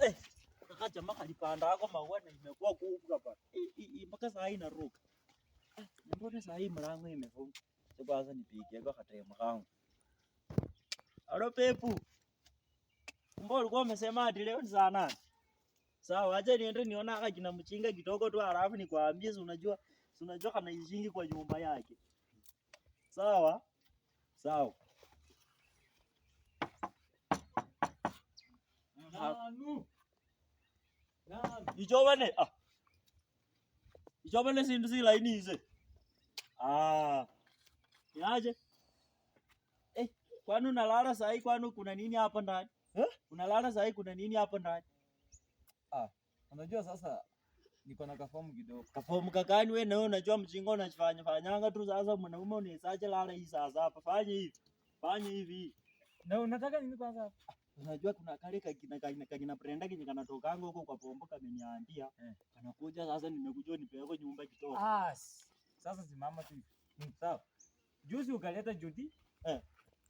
Eh, kaka jamaa kalipanda hako maua na imekuwa kubwa bana. Mpaka saa hii inaruka. Mbona saa hii mlango imefunga? Sasa kwanza nipigie kwa katema kangu. Alo Pepu. Mbona ulikuwa umesema ati leo ni saa nane? Sawa, acha niende niona haka kina mchinga kidogo tu halafu nikwambie, si unajua kana ishingi kwa nyumba yake. Sawa? Sawa. Nanu. Ijobane ijobane sindu si laini hizi. Niaje? Kwani unalala saa hii, kwani kuna nini hapa ndani? Unalala saa hii kuna nini hapa ndani? Unajua sasa niko na kafomu kidogo. Kafomu kakani wewe, na wewe unajua mchingo unachofanya tu sasa, mwanaume unaesaje lala hii sasa hapa? Fanya hivi. Fanya hivi. Na unataka nini kwanza? Unajua kuna kale kina Brenda kinyi kanatokanga huko kwa pombo kameniambia. Kanakuja sasa, nimekuja nipeleke nyumba kidogo. Sasa simama tu. Sawa. Juzi ukaleta Judy.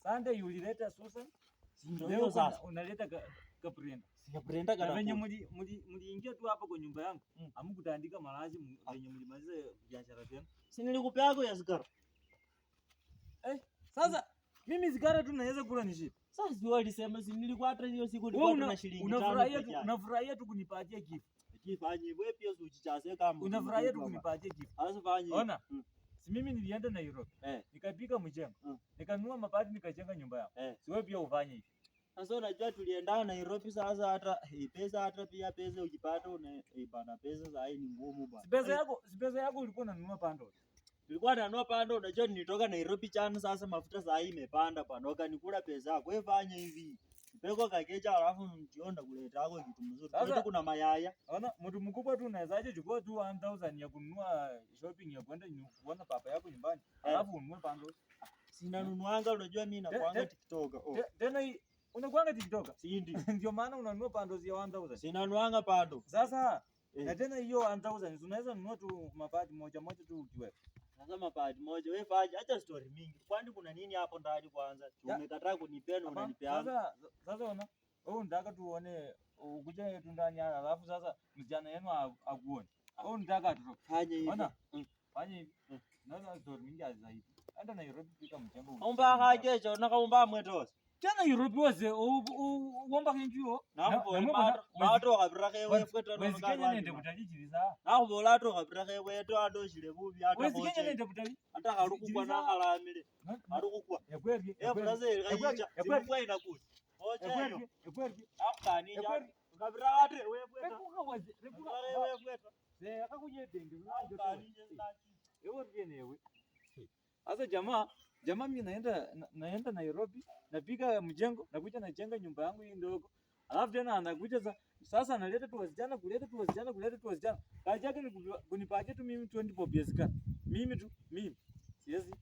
Sunday ulileta Susan. Ndio sasa unaleta ka Brenda. Si Brenda kana. Wenye mliingia tu hapa kwa nyumba yangu. Hamkutaandika malazi wenye mlimaliza biashara zenu. Si nilikupea yako ya sigara. Sasa mimi sigara tu naweza kula nishi. Sasa si wewe ulisema, si nilikuwa hata hiyo siku nilikuwa na shilingi 5. Unafurahia tu kunipatia gift. Fanye wewe pia usichase kama. Unafurahia tu kunipatia gift. Sasa fanye. Ona. Si mimi nilienda Nairobi. Nikapika mjengo. Nikanunua mabati nikajenga nyumba yangu. Si wewe pia ufanye hivi. Sasa unajua tulienda Nairobi, sasa hata pesa, hata pia pesa ukipata bana, pesa sasa hii ni ngumu bana. Si pesa yako ulikuwa unanunua pando. Nilikuwa nanunua pando, unajua nilitoka Nairobi jana, sasa mafuta saa hii imepanda bana. Ukanikula pesa yako. Wewe fanya hivi. Peko kakeja alafu mchionda kuleta yako kitu mzuri. Sasa kuna mayaya. Ona mtu mkubwa tu unawezaje chukua tu 1000 ya kununua shopping ya kwenda kuona papa yako nyumbani. Alafu ununue pando. Sina nunuanga, unajua mimi nakuanga TikToker. Tena hii unakuanga TikToker? Si ndio maana unanunua pando ya 1000. Sina nunuanga pando. Sasa na tena hiyo 1000 unaweza nunua tu mabati moja tu ukiweka. Sasa mabati moja wewe fanya, acha story mingi. Kwani kuna nini hapo ndani kwanza? Umekataa kunipea na unanipea. Sasa ona, wewe unataka tuone ukuje tu ndani alafu sasa mjana yenu akuone. Wewe unataka tu fanye hivi. Ona. Fanye hivi. Naona story mingi zaidi. Enda Nairobi pika mjengo. Omba hakecho nakaomba mwetosi. Tena Nairobi wose uomba kenjuo. Nato kabirake wewe fweta no. Wewe Kenya nende butajiriza. Nakubola to kabirake wewe to adoshire bubi hata wewe Kenya nende butaji. Hata harukukwa na kalamile. Harukukwa. Yakwerge. Brazil kaija. Yakwerge inakuja. Oje. Yakwerge. Afkani ja. Kabirate wewe fweta. Rekuka wewe fweta. Ze akakuje denge. Afkani je ndaki. Ewe newe. Sasa jamaa mimi naenda Nairobi, napika mjengo, nakuja najenga nyumba yangu hii ndogo. Alafu tena anakuja sasa analeta tu wasichana, kuleta tu wasichana. Kazi yake ni kunipatia tu mimi 20 bob ya sigara. Mimi. Siwezi.